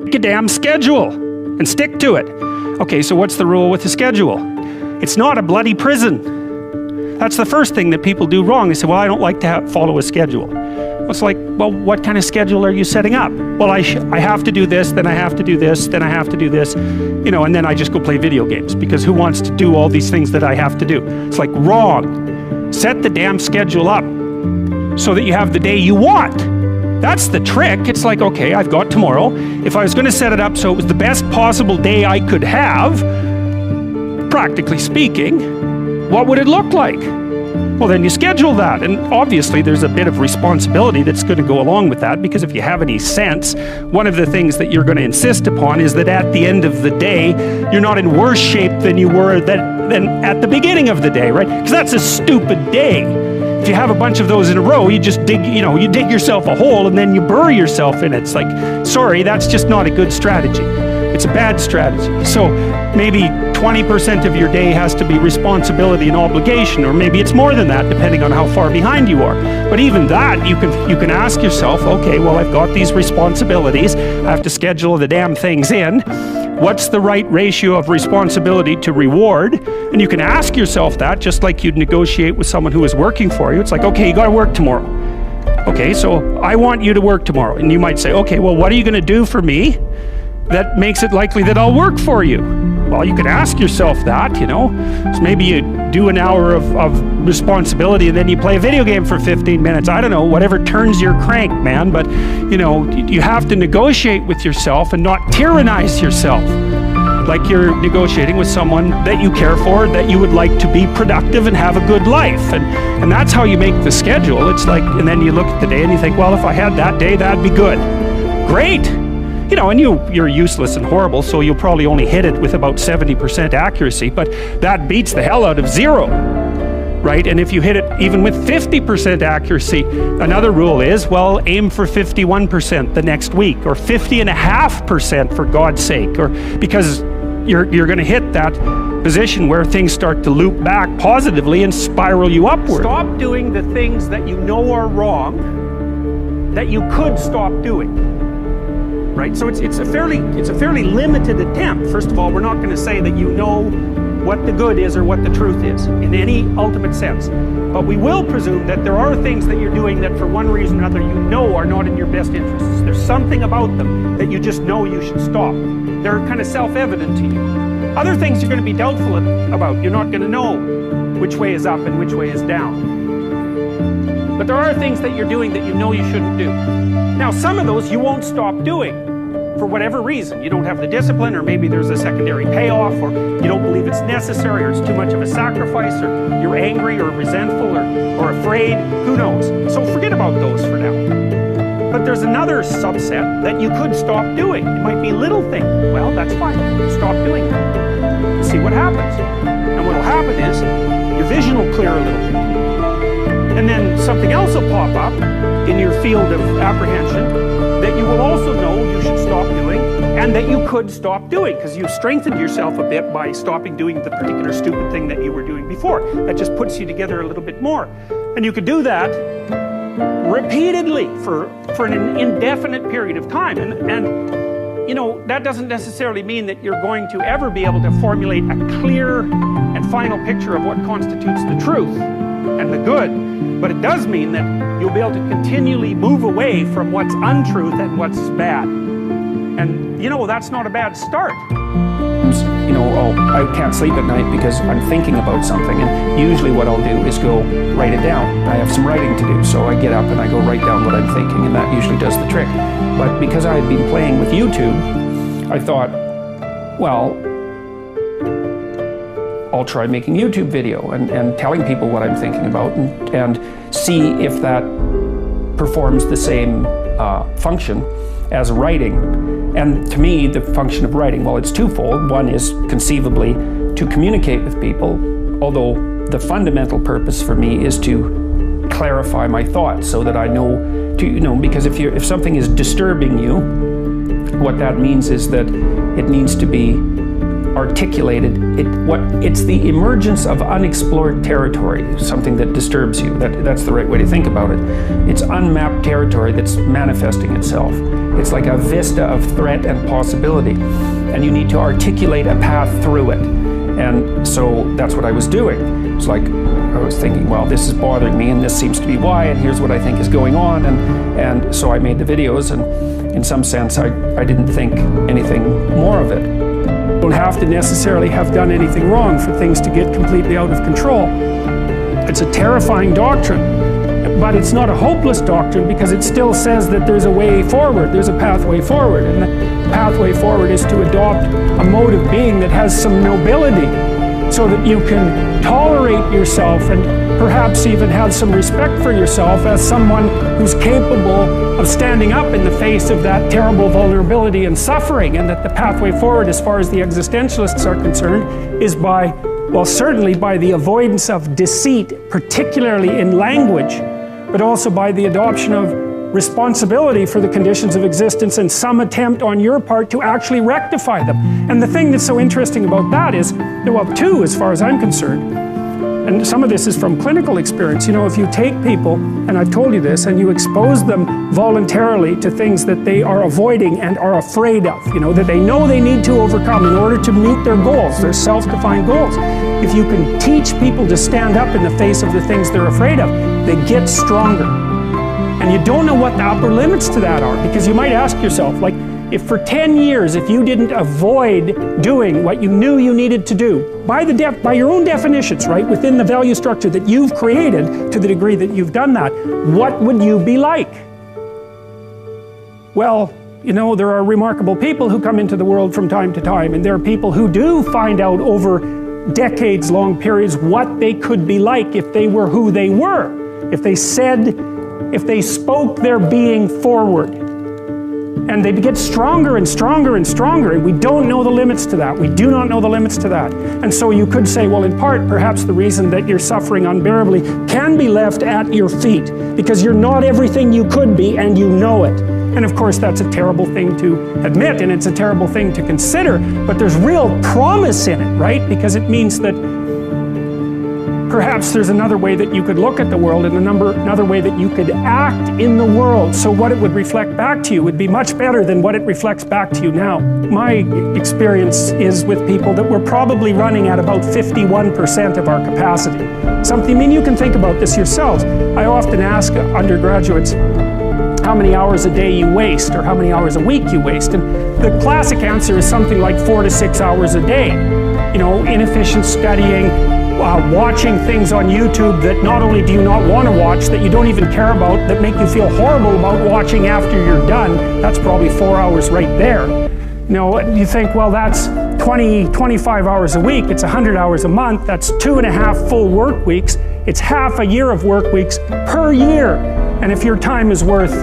Make a damn schedule and stick to it. Okay, so what's the rule with the schedule? It's not a bloody prison. That's the first thing that people do wrong. They say, well, I don't like to follow a schedule. It's like, well, what kind of schedule are you setting up? Well, I have to do this, then I have to do this, then I have to do this, you know, and then I just go play video games, because who wants to do all these things that I have to do? It's like, wrong. Set the damn schedule up so that you have the day you want. That's the trick. It's like, okay, I've got tomorrow. If I was going to set it up so it was the best possible day I could have, practically speaking, what would it look like? Well, then you schedule that, and obviously there's a bit of responsibility that's going to go along with that, because if you have any sense, one of the things that you're going to insist upon is that at the end of the day, you're not in worse shape than you were than at the beginning of the day, right? Because that's a stupid day. If you have a bunch of those in a row, you just dig, you know, you dig yourself a hole and then you bury yourself in it. It's like, sorry, that's just not a good strategy. It's a bad strategy. So maybe 20% of your day has to be responsibility and obligation, or maybe it's more than that, depending on how far behind you are. But even that, you can ask yourself, okay, well, I've got these responsibilities. I have to schedule the damn things in. What's the right ratio of responsibility to reward? And you can ask yourself that, just like you'd negotiate with someone who is working for you. It's like, okay, you got to work tomorrow. Okay, so I want you to work tomorrow. And you might say, okay, well, what are you going to do for me that makes it likely that I'll work for you? Well, you could ask yourself that, you know. So maybe you do an hour of responsibility and then you play a video game for 15 minutes. I don't know, whatever turns your crank, man. But, you know, you have to negotiate with yourself and not tyrannize yourself. Like you're negotiating with someone that you care for, that you would like to be productive and have a good life. And that's how you make the schedule. It's like, and then you look at the day and you think, well, if I had that day, that'd be good. Great. You know, and you're useless and horrible, so you'll probably only hit it with about 70% accuracy, but that beats the hell out of 0, right? And if you hit it even with 50% accuracy, another rule is, well, aim for 51% the next week, or 50.5% for God's sake, or because you're going to hit that position where things start to loop back positively and spiral you upward. Stop doing the things that you know are wrong that you could stop doing. Right? So it's a fairly limited attempt. First of all, we're not going to say that you know what the good is or what the truth is in any ultimate sense. But we will presume that there are things that you're doing that for one reason or another you know are not in your best interests. There's something about them that you just know you should stop. They're kind of self-evident to you. Other things you're going to be doubtful about. You're not going to know which way is up and which way is down. But there are things that you're doing that you know you shouldn't do. Now, some of those you won't stop doing for whatever reason. You don't have the discipline, or maybe there's a secondary payoff, or you don't believe it's necessary, or it's too much of a sacrifice, or you're angry or resentful or afraid. Who knows? So forget about those for now. But there's another subset that you could stop doing. It might be a little thing. Well, that's fine. Stop doing it. See what happens. And what will happen is your vision will clear a little bit. And then something else will pop up in your field of apprehension that you will also know you should stop doing, and that you could stop doing, because you've strengthened yourself a bit by stopping doing the particular stupid thing that you were doing before. That just puts you together a little bit more. And you could do that repeatedly for an indefinite period of time. And you know, that doesn't necessarily mean that you're going to ever be able to formulate a clear and final picture of what constitutes the truth and the good. But it does mean that you'll be able to continually move away from what's untruth and what's bad. And, you know, that's not a bad start. You know, I can't sleep at night because I'm thinking about something, and usually what I'll do is go write it down. I have some writing to do, so I get up and I go write down what I'm thinking, and that usually does the trick. But because I had been playing with YouTube, I thought, well, I'll try making YouTube video and telling people what I'm thinking about, and see if that performs the same function as writing. And to me, the function of writing, well, it's twofold. One is conceivably to communicate with people, although the fundamental purpose for me is to clarify my thoughts so that I know to, you know, because if something is disturbing you, what that means is that it needs to be articulated, it's the emergence of unexplored territory, something that disturbs you. That's the right way to think about it. It's unmapped territory that's manifesting itself. It's like a vista of threat and possibility, and you need to articulate a path through it. And so that's what I was doing. It's like I was thinking, well, this is bothering me, and this seems to be why, and here's what I think is going on, and so I made the videos, and in some sense, I didn't think anything more of it. You don't have to necessarily have done anything wrong for things to get completely out of control. It's a terrifying doctrine, but it's not a hopeless doctrine because it still says that there's a way forward, there's a pathway forward, and the pathway forward is to adopt a mode of being that has some nobility so that you can tolerate yourself and perhaps even have some respect for yourself as someone who's capable of standing up in the face of that terrible vulnerability and suffering, and that the pathway forward, as far as the existentialists are concerned, is by, well, certainly by the avoidance of deceit, particularly in language, but also by the adoption of responsibility for the conditions of existence and some attempt on your part to actually rectify them. And the thing that's so interesting about that is, well, two, as far as I'm concerned, and some of this is from clinical experience, you know, if you take people, and I've told you this, and you expose them voluntarily to things that they are avoiding and are afraid of, you know, that they know they need to overcome in order to meet their goals, their self-defined goals. If you can teach people to stand up in the face of the things they're afraid of, they get stronger. And you don't know what the upper limits to that are, because you might ask yourself, like, if for 10 years, if you didn't avoid doing what you knew you needed to do, by your own definitions, right, within the value structure that you've created, to the degree that you've done that, what would you be like? Well, you know, there are remarkable people who come into the world from time to time, and there are people who do find out over decades-long periods what they could be like if they were who they were, if they spoke their being forward. And they get stronger and stronger and stronger, and we don't know the limits to that. We do not know the limits to that. And so you could say, well, in part, perhaps the reason that you're suffering unbearably can be left at your feet, because you're not everything you could be, and you know it. And of course, that's a terrible thing to admit, and it's a terrible thing to consider, but there's real promise in it, right? Because it means that perhaps there's another way that you could look at the world, and another way that you could act in the world, so what it would reflect back to you would be much better than what it reflects back to you now. My experience is with people that we're probably running at about 51% of our capacity. I mean, you can think about this yourselves. I often ask undergraduates how many hours a day you waste, or how many hours a week you waste, and the classic answer is something like 4 to 6 hours a day. You know, inefficient studying, watching things on YouTube that not only do you not want to watch, that you don't even care about, that make you feel horrible about watching after you're done. That's probably 4 hours right there. You know, you think, well, that's 25 hours a week, it's 100 hours a month, that's 2.5 full work weeks, it's half a year of work weeks per year. And if your time is worth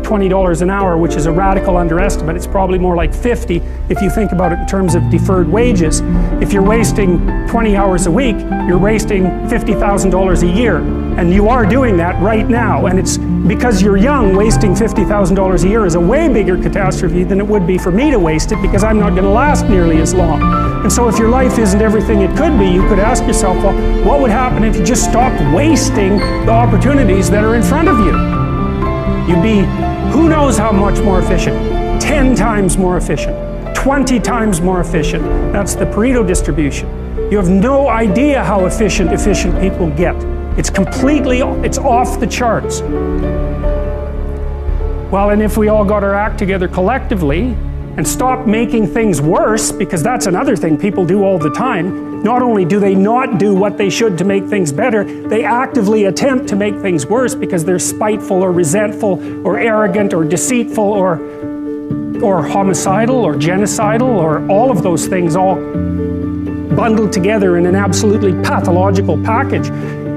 $20 an hour, which is a radical underestimate, it's probably more like 50 if you think about it in terms of deferred wages. If you're wasting 20 hours a week, you're wasting $50,000 a year. And you are doing that right now. And it's because you're young, wasting $50,000 a year is a way bigger catastrophe than it would be for me to waste it, because I'm not going to last nearly as long. And so if your life isn't everything it could be, you could ask yourself, well, what would happen if you just stopped wasting the opportunities that are in front of you? You'd be who knows how much more efficient, 10 times more efficient, 20 times more efficient. That's the Pareto distribution. You have no idea how efficient people get. It's off the charts. Well, and if we all got our act together collectively and stopped making things worse, because that's another thing people do all the time. Not only do they not do what they should to make things better, they actively attempt to make things worse because they're spiteful or resentful or arrogant or deceitful or homicidal or genocidal, or all of those things all bundled together in an absolutely pathological package.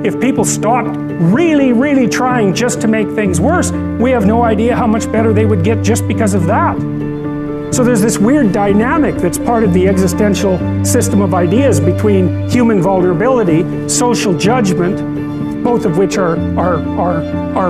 If people stopped really, really trying just to make things worse, we have no idea how much better they would get just because of that. So there's this weird dynamic that's part of the existential system of ideas between human vulnerability, social judgment, both of which are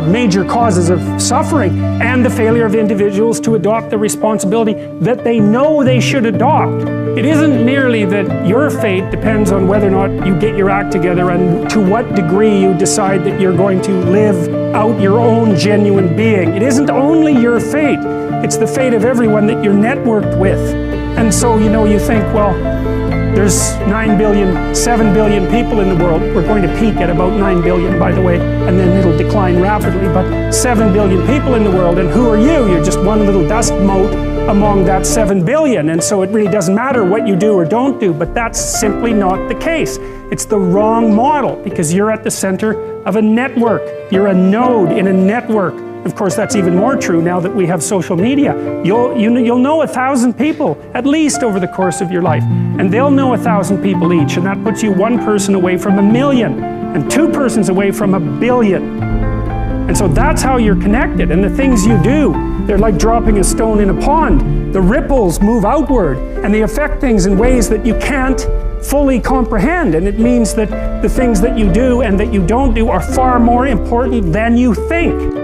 major causes of suffering, and the failure of individuals to adopt the responsibility that they know they should adopt. It isn't merely that your fate depends on whether or not you get your act together and to what degree you decide that you're going to live out your own genuine being. It isn't only your fate, it's the fate of everyone that you're networked with. And so, you think, well, there's 9 billion, 7 billion people in the world. We're going to peak at about 9 billion, by the way, and then it'll decline rapidly, but 7 billion people in the world, and who are you? You're just one little dust mote among that 7 billion, and so it really doesn't matter what you do or don't do, but that's simply not the case. It's the wrong model, because you're at the center of a network. You're a node in a network. Of course, that's even more true now that we have social media. You'll know 1,000 people, at least over the course of your life, and they'll know 1,000 people each, and that puts you one person away from 1 million, and 2 persons away from 1 billion. And so that's how you're connected, and the things you do, they're like dropping a stone in a pond. The ripples move outward, and they affect things in ways that you can't fully comprehend, and it means that the things that you do and that you don't do are far more important than you think.